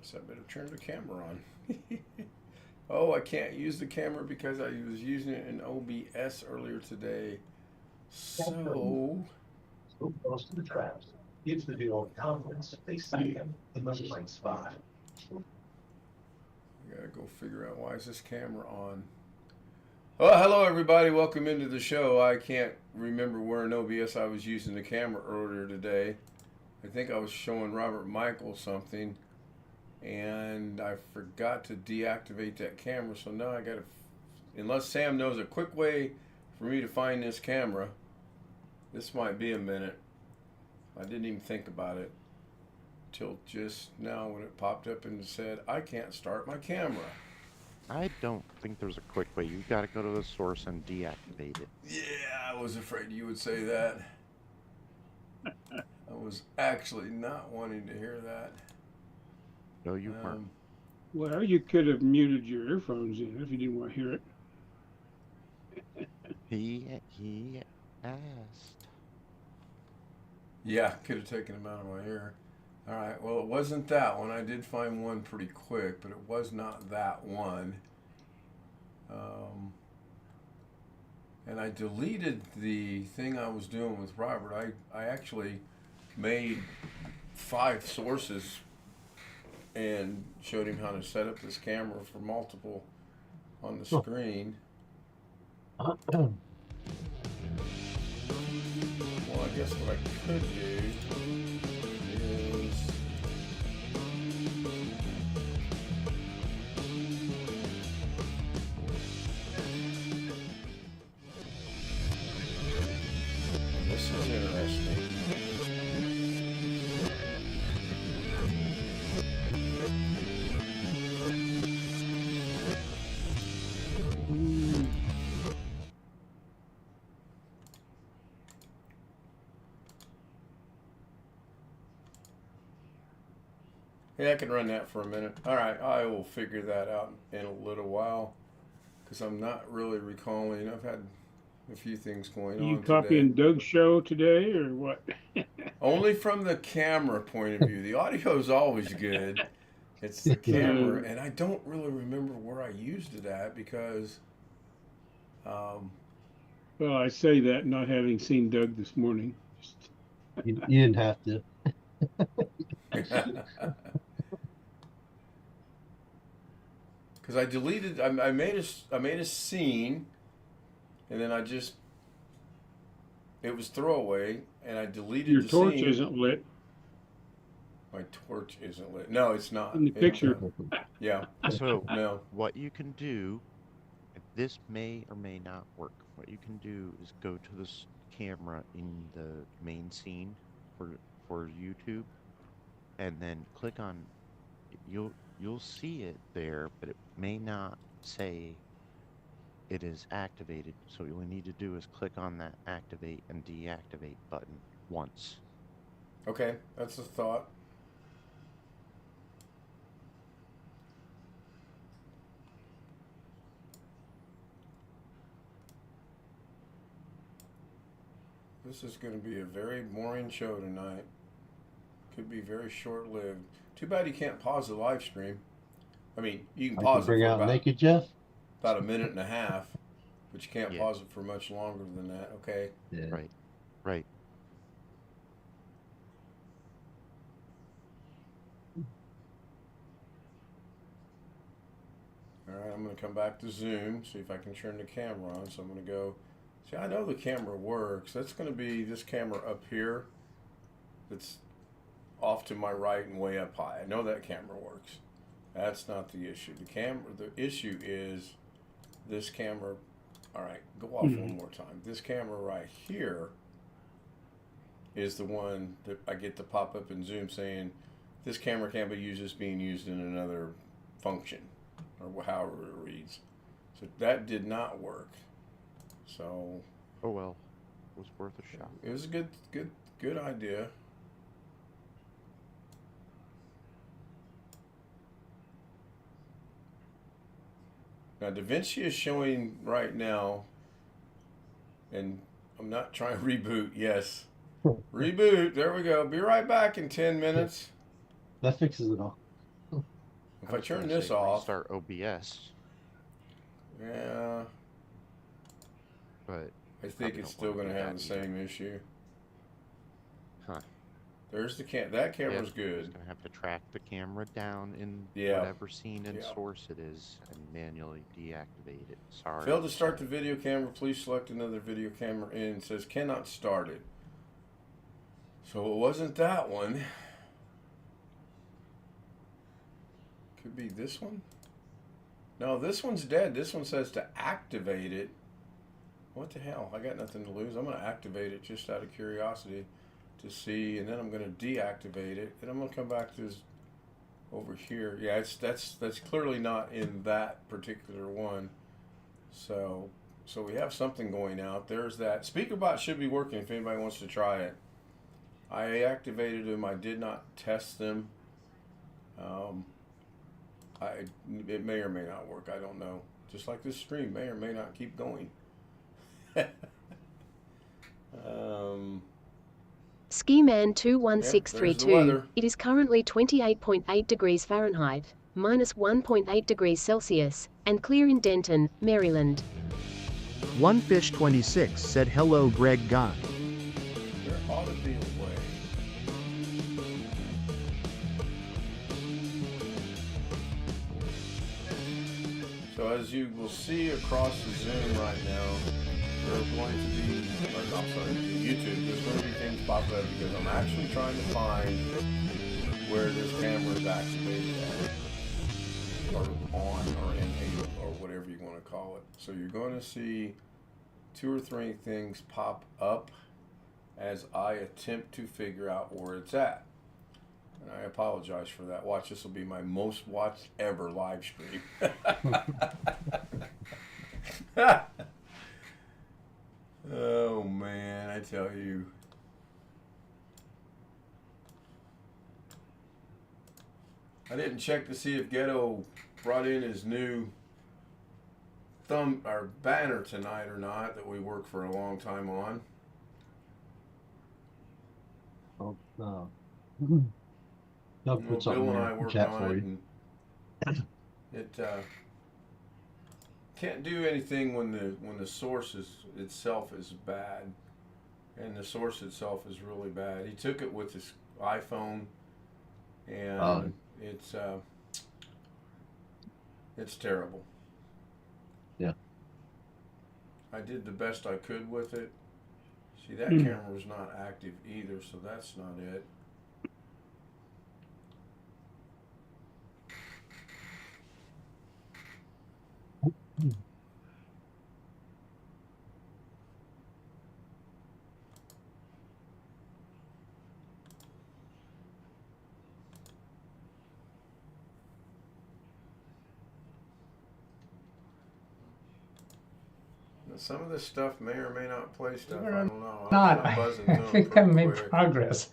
So I better turn the camera on. Oh, I can't use the camera because I was using it in OBS earlier today. So, So close to the traps. Gives the dealer confidence they see him in the right spot. I gotta go figure out why is this camera on. Oh, hello everybody. Welcome into the show. I can't remember where in OBS I was using the camera earlier today. I think I was showing Robert Michael something, and I forgot to deactivate that camera. So now I gotta, unless Sam knows a quick way for me to find this camera, this might be a minute. I didn't even think about it till just now when it popped up and said, I can't start my camera. I don't think there's a quick way. You got to go to the source and deactivate it. Yeah, I was afraid you would say that. I was actually not wanting to hear that. No, you weren't. Well, you could have muted your earphones in if you didn't want to hear it. He asked. Yeah, could have taken him out of my ear. All right, well, it wasn't that one. I did find one pretty quick, but it was not that one. And I deleted the thing I was doing with Robert. I actually made 5 sources and showed him how to set up this camera for multiple on the screen. Well, I guess what I could do is this is interesting. Yeah, I can run that for a minute. All right, I will figure that out in a little while because I'm not really recalling. I've had a few things going Are you on copying today. Doug's show today or what? Only from the camera point of view. The audio is always good. It's the camera, and I don't really remember where I used it at because. Well, I say that not having seen Doug this morning. You didn't have to. Because I deleted, I made a scene, and then it was throwaway, and I deleted Your the torch scene. isn't lit My torch isn't lit. No, it's not. in the picture. Yeah. So, No. what you can do, this may or may not work. What you can do is go to this camera in the main scene for YouTube, and then click on. You'll see it there, but it may not say it is activated. So all you need to do is click on that activate and deactivate button once. Okay, that's a thought. This is going to be a very boring show tonight. Could be very short-lived. Too bad you can't pause the live stream. I mean, you can pause it bring for out naked Jeff. about a minute and a half, but you can't Yeah. pause it for much longer than that. Okay. Yeah. Right. All right, I'm going to come back to Zoom, see if I can turn the camera on. So I'm going to go. See, I know the camera works. That's going to be this camera up here. That's off to my right and way up high. I know that camera works. That's not the issue. The issue is this camera. All right, go off one more time. This camera right here is the one that I get the pop up in Zoom saying this camera can't be used as being used in another function, or however it reads. So that did not work. So. Oh well, it was worth a shot. It was a good idea. Now DaVinci is showing right now, and I'm not trying to reboot. Yes, reboot. There we go. Be right back in 10 minutes. That fixes it all. If I I was gonna turn this say off, restart OBS, yeah, but I think probably it's don't still want going to to do have the that either. same issue. Huh. There's the that camera's Yep, good. just gonna have to track the camera down in Yeah, whatever scene and yeah. source it is and manually deactivate it. Sorry. Failed to start the video camera. Please select another video camera in. It says cannot start it. So it wasn't that one. Could be this one. No, this one's dead. This one says to activate it. What the hell? I got nothing to lose. I'm going to activate it just out of curiosity to see, and then I'm going to deactivate it, and I'm going to come back to this over here. Yeah, that's clearly not in that particular one. So we have something going out. There's that. SpeakerBot should be working if anybody wants to try it. I activated them. I did not test them. It may or may not work. I don't know. Just like this stream may or may not keep going. Skiman Yep, there's the 21632. weather. It is currently 28.8 degrees Fahrenheit, minus 1.8 degrees Celsius, and clear in Denton, Maryland. OneFish26 said hello Greg Guy. There ought to be a way. So as you will see across the Zoom right now, there are going to be, or I'm sorry, YouTube, there's going to be things pop up because I'm actually trying to find where this camera is activated at, or on, or enabled, or whatever you want to call it. So you're going to see 2 or 3 things pop up as I attempt to figure out where it's at. And I apologize for that. Watch, this will be my most watched ever live stream. Oh man, I tell you. I didn't check to see if Ghetto brought in his new thumb or banner tonight or not that we worked for a long time on. Oh, no. Well, I'll put something Bill and there I in worked chat on for it, you. and it can't do anything when the source itself is bad, and the source itself is really bad. He took it with his iPhone, and it's terrible. Yeah. I did the best I could with it. See, that camera was not active either, so that's not it. Some of this stuff may or may not play stuff. I don't know. Not. I'm buzzing I through 'em think I pretty made quick. progress.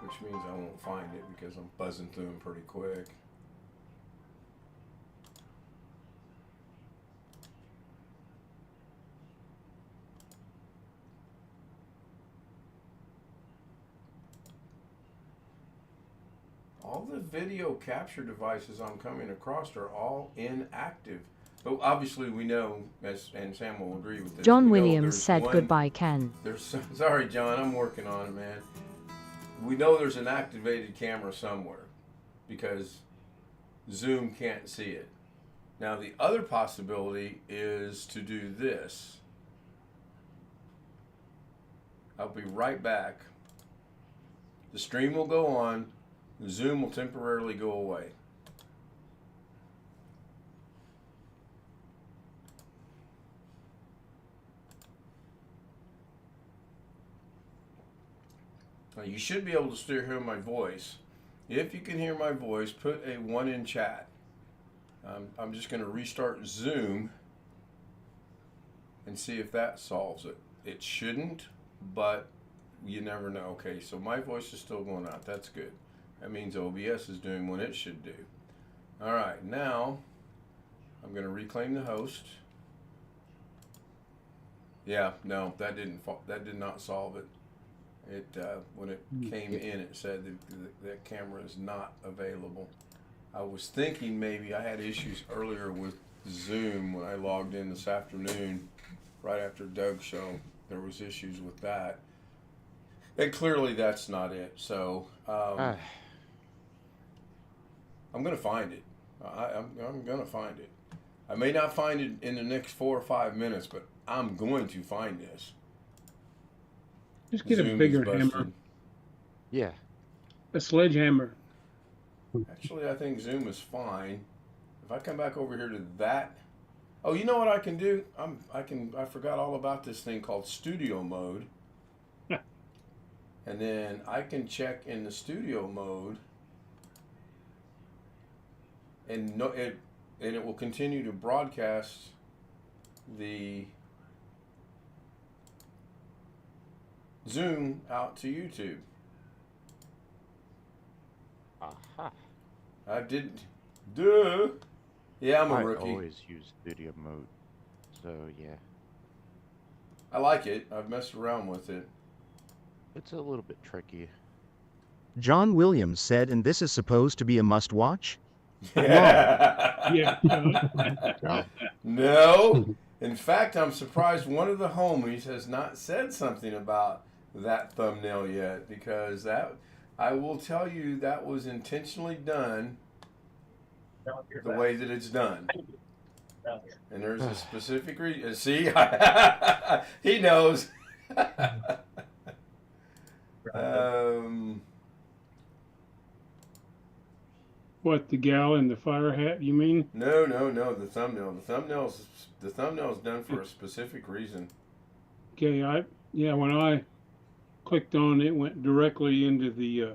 Which means I won't find it because I'm buzzing through them pretty quick. All the video capture devices I'm coming across are all inactive. But obviously we know, and Sam will agree with this. John we know Williams there's said one- goodbye, Ken. Sorry, John, I'm working on it, man. We know there's an activated camera somewhere because Zoom can't see it. Now, the other possibility is to do this. I'll be right back. The stream will go on. Zoom will temporarily go away. Now, you should be able to still hear my voice. If you can hear my voice, put a 1 in chat. I'm just going to restart Zoom and see if that solves it. It shouldn't, but you never know. Okay, so my voice is still going out. That's good. That means OBS is doing what it should do. All right, now I'm going to reclaim the host. Yeah, no, that did not solve it. It when it came in, it said that camera is not available. I was thinking maybe I had issues earlier with Zoom when I logged in this afternoon, right after Doug's show. There was issues with that, and clearly that's not it. So I'm gonna find it. I'm gonna find it. I may not find it in the next 4 or 5 minutes, but I'm going to find this. Just get Zoom a is bigger busted. hammer, Yeah. a sledgehammer. Actually, I think Zoom is fine. If I come back over here to that, oh, you know what I can do? I forgot all about this thing called studio mode, and then I can check in the studio mode, and it will continue to broadcast the Zoom out to YouTube. Aha. I didn't. Duh. Yeah, I'm a I rookie. always use video mode. So yeah. I like it. I've messed around with it. It's a little bit tricky. John Williams said, and this is supposed to be a must watch? Yeah. No. In fact, I'm surprised one of the homies has not said something about that thumbnail yet, because that, I will tell you, that was intentionally done the way that it's done. And there's a specific reason. See, he knows. What, the gal in the fire hat, you mean? No, the thumbnail. The thumbnail's done for a specific reason. Okay, when I clicked on it, it went directly into the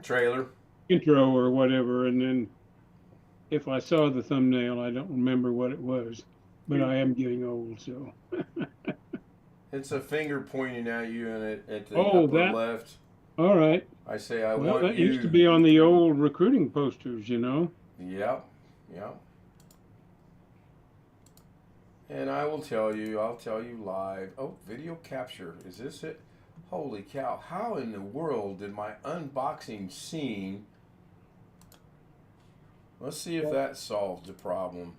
Trailer. intro or whatever, and then if I saw the thumbnail, I don't remember what it was, but I am getting old, so. It's a finger pointing at you, and at the Oh, upper that- left, All right. I say, I Well, want that you. used to be on the old recruiting posters, you know. Yep. And I'll tell you live. Oh, video capture. Is this it? Holy cow. How in the world did my unboxing scene... Let's see if that solves the problem.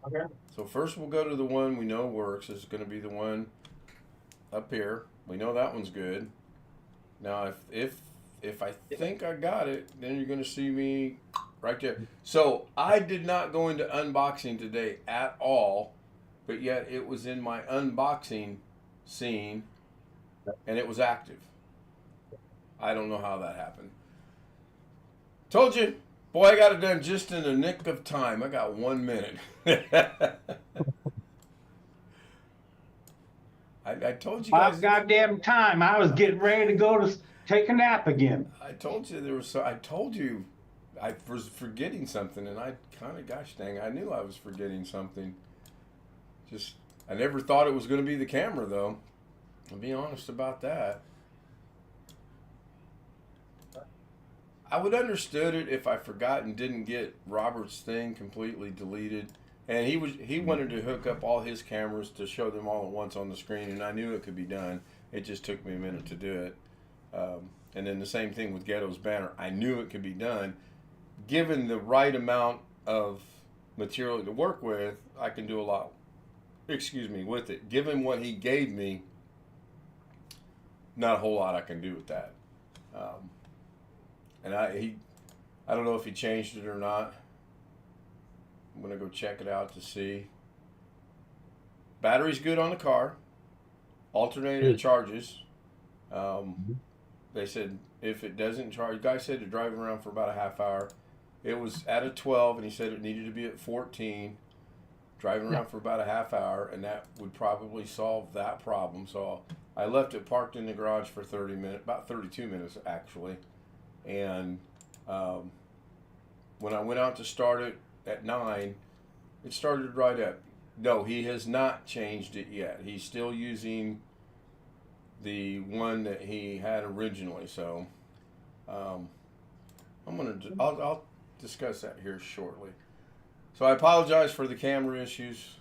Okay. So first we'll go to the one we know works. This is going to be the one up here. We know that one's good. Now if I think I got it, then you're going to see me right there. So I did not go into unboxing today at all, but yet it was in my unboxing scene and it was active. I don't know how that happened. Told you. Boy, I got it done just in the nick of time. I got 1 minute. I told you guys. About goddamn time. I was getting ready to go to take a nap again. I told you there was. I told you I was forgetting something, and I kind of, gosh dang, I knew I was forgetting something. Just, I never thought it was going to be the camera, though. I'll be honest about that. I would understood it if I forgot and didn't get Robert's thing completely deleted. And he wanted to hook up all his cameras to show them all at once on the screen, and I knew it could be done. It just took me a minute to do it. And then the same thing with Ghetto's banner. I knew it could be done. Given the right amount of material to work with, I can do a lot, with it. Given what he gave me, not a whole lot I can do with that. And I don't know if he changed it or not. I'm gonna go check it out to see. Battery's good on the car. Alternator charges. They said if it doesn't charge, the guy said to drive around for about a half hour. It was at a 12, and he said it needed to be at 14. Driving around for about a half hour, and that would probably solve that problem. So I left it parked in the garage for 30 minutes, about 32 minutes actually. And when I went out to start it at 9, it started right up. No, he has not changed it yet. He's still using the one that he had originally. So I'll discuss that here shortly. So I apologize for the camera issues.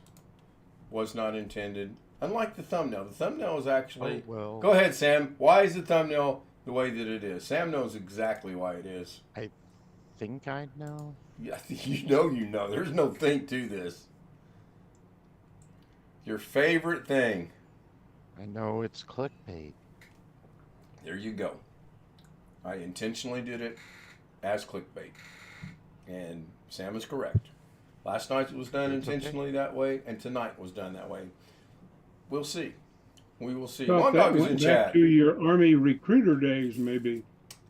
Was not intended. Unlike the thumbnail. The thumbnail is actually... Oh, well. Go ahead, Sam. Why is the thumbnail the way that it is? Sam knows exactly why it is. I think I know. Yeah, you know. There's no think to this. Your favorite thing. I know it's clickbait. There you go. I intentionally did it as clickbait. And Sam is correct. Last night it was done It's okay. intentionally that way, and tonight was done that way. We'll see. We will see. Thought Long that Dog is went in back chat. to your Army recruiter days, maybe.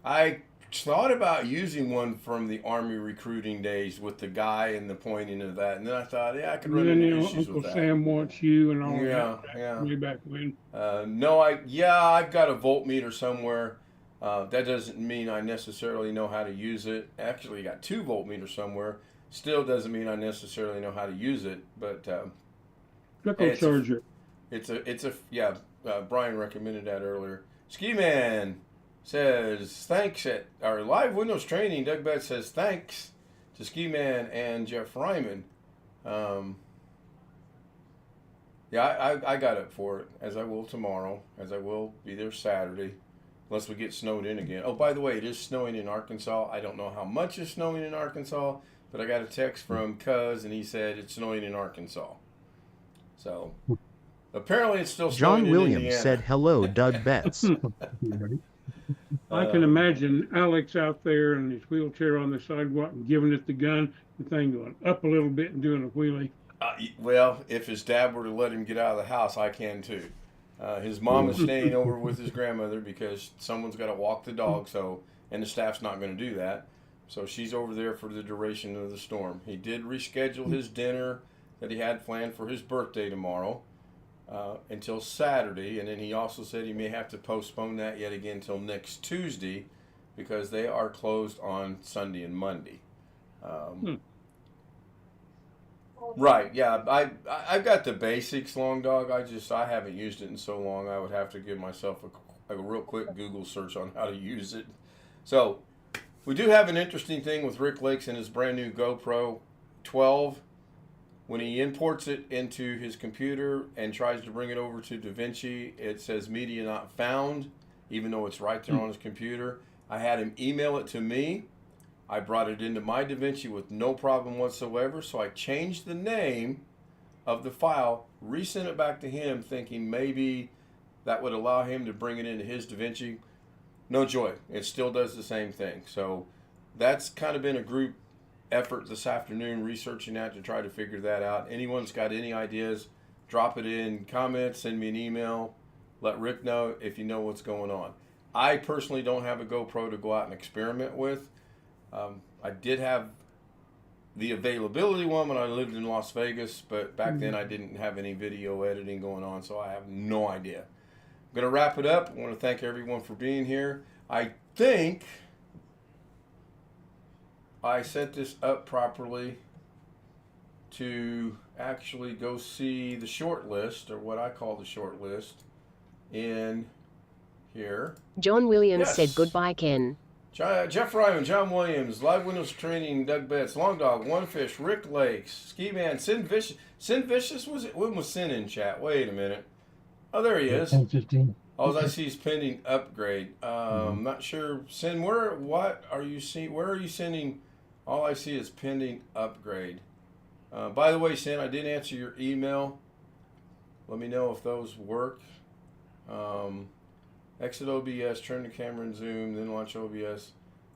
I thought about using one from the Army recruiting days with the guy and the pointing of that, and then I thought, yeah, I could run And then, into you know, issues Uncle with that. Sam wants you and all Yeah, that. yeah. Way back when. No, I've got a voltmeter somewhere. That doesn't mean I necessarily know how to use it. Actually, I got 2 voltmeters somewhere. Still doesn't mean I necessarily know how to use it. But Trickle it's a- charger. yeah. Brian recommended that earlier. Ski Man says thanks at our live Windows training. Doug Betts says thanks to Ski Man and Jeff Ryman. Yeah, I got up for it, as I will tomorrow, as I will be there Saturday, unless we get snowed in again. Oh, by the way, it is snowing in Arkansas. I don't know how much is snowing in Arkansas, but I got a text from Cuz, and he said it's snowing in Arkansas. So, apparently it's still snowing John in Williams Indiana. said hello, Doug Betts. I can imagine Alex out there in his wheelchair on the sidewalk and giving it the gun, the thing going up a little bit and doing a wheelie. Well, if his dad were to let him get out of the house, I can too. His mom is staying over with his grandmother because someone's got to walk the dog, and the staff's not going to do that. So she's over there for the duration of the storm. He did reschedule his dinner that he had planned for his birthday tomorrow until Saturday, and then he also said he may have to postpone that yet again until next Tuesday because they are closed on Sunday and Monday. Right, yeah, I've got the basics, Long Dog. I haven't used it in so long. I would have to give myself a real quick Google search on how to use it. So, we do have an interesting thing with Rick Lakes and his brand new GoPro 12. When he imports it into his computer and tries to bring it over to DaVinci, it says media not found, even though it's right there on his computer. I had him email it to me. I brought it into my DaVinci with no problem whatsoever, so I changed the name of the file, resent it back to him, thinking maybe that would allow him to bring it into his DaVinci. No joy. It still does the same thing. So that's kind of been a group effort this afternoon, researching that to try to figure that out. Anyone's got any ideas, drop it in comments, send me an email, let Rick know if you know what's going on. I personally don't have a GoPro to go out and experiment with. I did have the availability one when I lived in Las Vegas, but back then I didn't have any video editing going on, so I have no idea. I'm going to wrap it up. I want to thank everyone for being here. I think I set this up properly to actually go see the short list, or what I call the short list, in here. John Williams Yes. said goodbye, Ken. Jeff Ryman, John Williams, Live Windows Training, Doug Betts, Long Dog, One Fish, Rick Lakes, Ski Man, Sin Vicious. Sin Vicious, when was Sin in chat? Wait a minute. Oh, there he is. 10:15. All I see is pending upgrade. Not sure. Sin, what are you seeing? Where are you sending? All I see is pending upgrade. By the way, Sin, I did answer your email. Let me know if those work. Exit OBS, turn the camera and zoom, then launch OBS.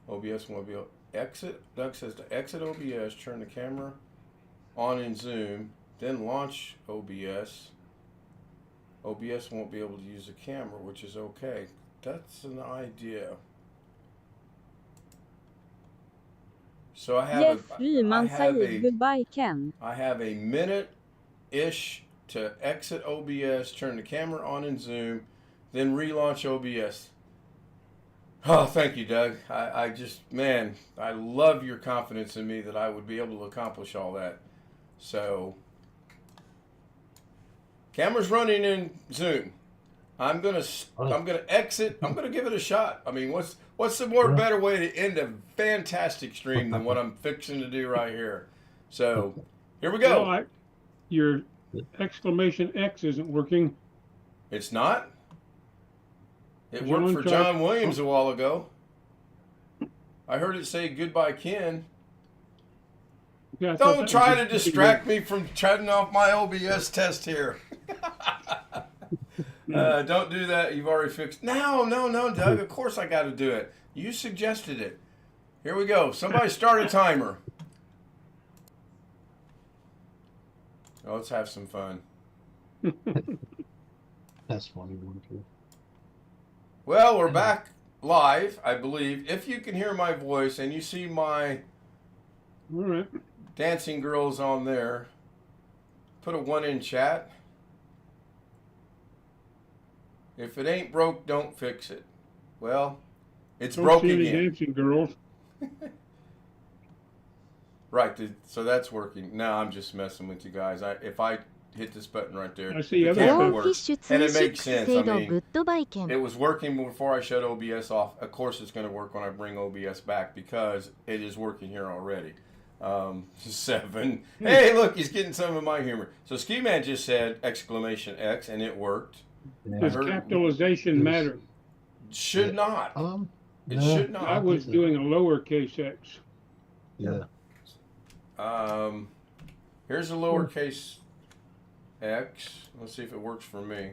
OBS won't be able exit. Doug says to exit OBS, turn the camera on and zoom, then launch OBS. OBS won't be able to use the camera, which is okay. That's an idea. So I have Jeff Ryman säger goodbye Ken. I have a minute-ish to exit OBS, turn the camera on and zoom, then relaunch OBS. Oh, thank you, Doug. I just, man, I love your confidence in me that I would be able to accomplish all that. So, camera's running in Zoom. I'm gonna exit. I'm gonna give it a shot. I mean, what's the more better way to end a fantastic stream than what I'm fixing to do right here? So here we Well, go. your exclamation X isn't working. It's not? It John worked for tried- John Williams a while ago. I heard it say goodbye, Ken. Yeah, I thought that Don't was try a- to distract me from shutting off my OBS test here. Don't do that. You've already fixed. No, Doug. Of course I got to do it. You suggested it. Here we go. Somebody start a timer. Oh, let's have some fun. That's funny one too. Well, we're back live, I believe. If you can hear my voice and you see my All right. dancing girls on there, put a 1 in chat. If it ain't broke, don't fix it. Well, it's Don't broke see any again. dancing girls. Right, so that's working. No, I'm just messing with you guys. If I hit this button right there, I see the other camera stuff. works. And it makes sense. I mean, it was working before I shut OBS off. Of course, it's going to work when I bring OBS back because it is working here already. 7. Hey, look, he's getting some of my humor. So Ski Man just said exclamation X, and it worked. Yeah. Does capitalization matter? Should not. It no, should I not. was doing a lowercase x. Yeah. Here's a lowercase x. Let's see if it works for me.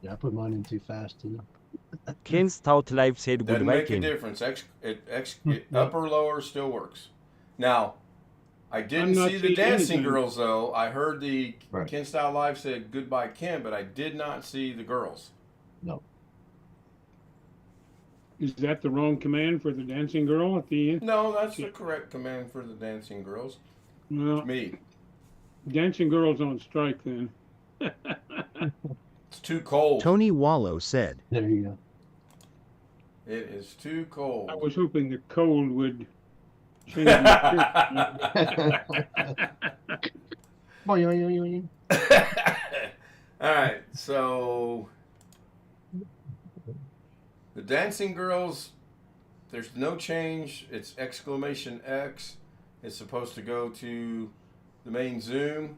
Yeah, I put mine in too fast too. Ken Stout Live said Doesn't goodbye, make a Ken. difference. Upper, lower still works. Now, I didn't not see the seeing dancing anything. girls though. I heard the Right. Ken Style Live said goodbye Ken, but I did not see the girls. No. Is that the wrong command for the dancing girl at the end? No, that's the correct command for the dancing girls. Well, Me. dancing girl's on strike then. It's too cold. Tony Wallow said, There you go. It is too cold. I was hoping the cold would change my Boing. All right, so the dancing girls, there's no change. It's exclamation X. It's supposed to go to the main zoom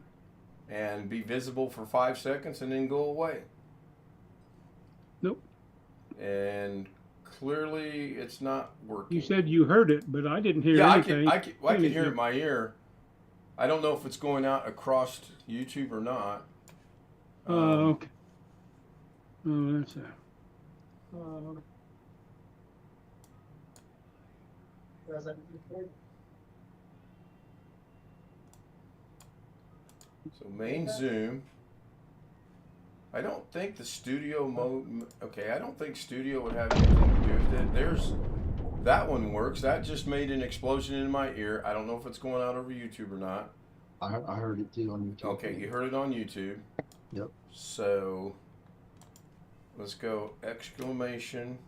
and be visible for 5 seconds and then go away. Nope. And clearly it's not working. You said you heard it, but I didn't hear yeah, anything. I can hear it in my ear. I don't know if it's going out across YouTube or not. Okay. Oh, that's a. So main zoom. I don't think the studio mode. Okay, I don't think studio would have anything to do with it. There's that one works. That just made an explosion in my ear. I don't know if it's going out over YouTube or not. I heard it too on YouTube. Okay, you heard it on YouTube. Yep. So let's go exclamation,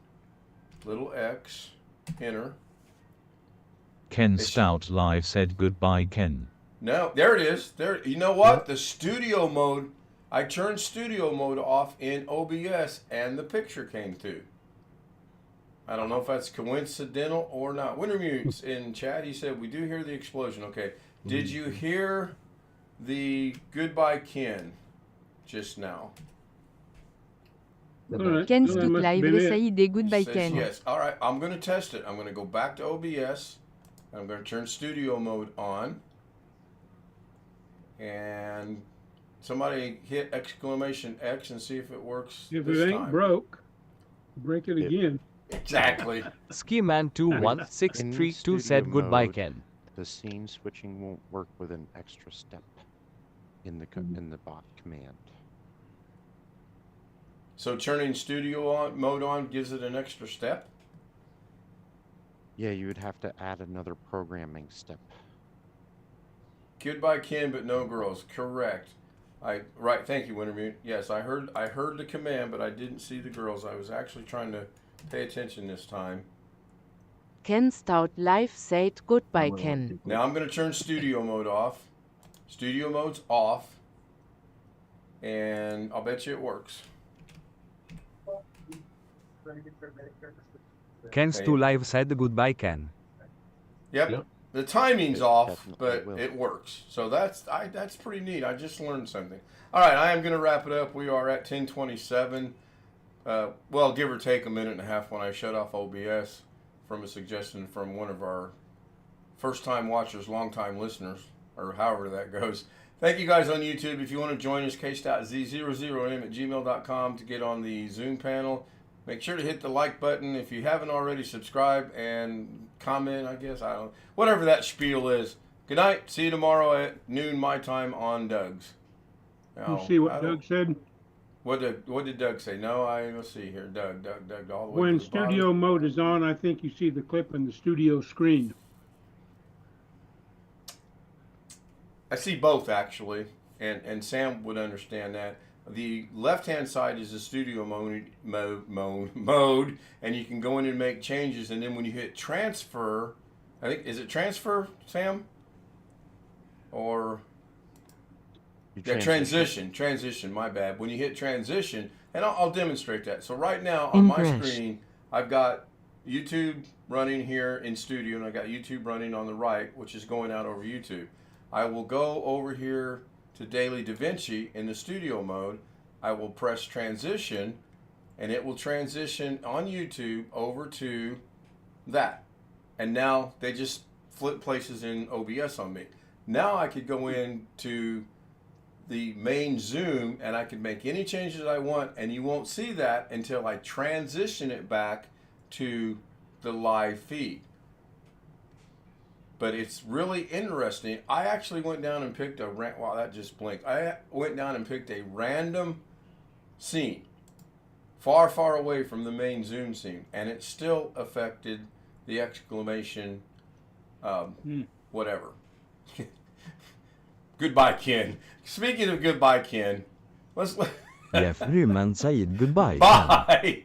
little X, enter. Ken It's- Stout Live said goodbye, Ken. No, there it is. There. You know what? The studio mode. I turned studio mode off in OBS, and the picture came through. I don't know if that's coincidental or not. Wintermute's in chat. He said we do hear the explosion. Okay. Did you hear the goodbye Ken just now? All right. Ken Well, that Stout must have Live been it. essaye des He goodbye says Ken. yes. All right. I'm going to test it. I'm going to go back to OBS. I'm going to turn studio mode on. And somebody hit exclamation X and see if it works. If this it ain't time. broke, break it again. Exactly. In Skiman21632 said studio goodbye, mode, Ken. The scene switching won't work with an extra step in the in the bot command. So turning studio mode on gives it an extra step. Yeah, you would have to add another programming step. Goodbye Ken, but no girls. Correct. Right. Thank you, Wintermute. Yes, I heard the command, but I didn't see the girls. I was actually trying to pay attention this time. Ken Stout Live said goodbye, Ken. Now I'm going to turn studio mode off. Studio mode's off, and I'll bet you it works. Ken Stu Live said goodbye, Ken. Yep. Yep. The timing's It off, definitely but will. it works. So that's pretty neat. I just learned something. All right, I am going to wrap it up. We are at 10:27. Well, give or take a minute and a half when I shut off OBS from a suggestion from one of our first-time watchers, long-time listeners, or however that goes. Thank you guys on YouTube. If you want to join us, k.z00m@gmail.com to get on the Zoom panel. Make sure to hit the like button. If you haven't already, subscribe and comment, I guess. I don't know. Whatever that spiel is. Good night. See you tomorrow at noon my time on Doug's. Now, You see what Doug said? What did Doug say? No, let's see here. Doug, all the way When to the bottom. studio mode is on, I think you see the clip in the studio screen. I see both, actually, and Sam would understand that. The left-hand side is the studio mode, and you can go in and make changes, and then when you hit transfer, I think, is it transfer, Sam? Or... Yeah, transition, my bad. When you hit transition, and I'll demonstrate that. So right now on my screen, I've got YouTube running here in studio, and I've got YouTube running on the right, which is going out over YouTube. I will go over here to Daily DaVinci in the studio mode. I will press transition, and it will transition on YouTube over to that. And now they just flip places in OBS on me. Now I could go into the main Zoom and I can make any changes I want, and you won't see that until I transition it back to the live feed. But it's really interesting. I actually went down and picked wow, that just blinked. I went down and picked a random scene far, far away from the main Zoom scene, and it still affected the exclamation whatever. Goodbye, Ken. Speaking of goodbye, Ken, let's... Jeff Ryman säger goodbye. Bye!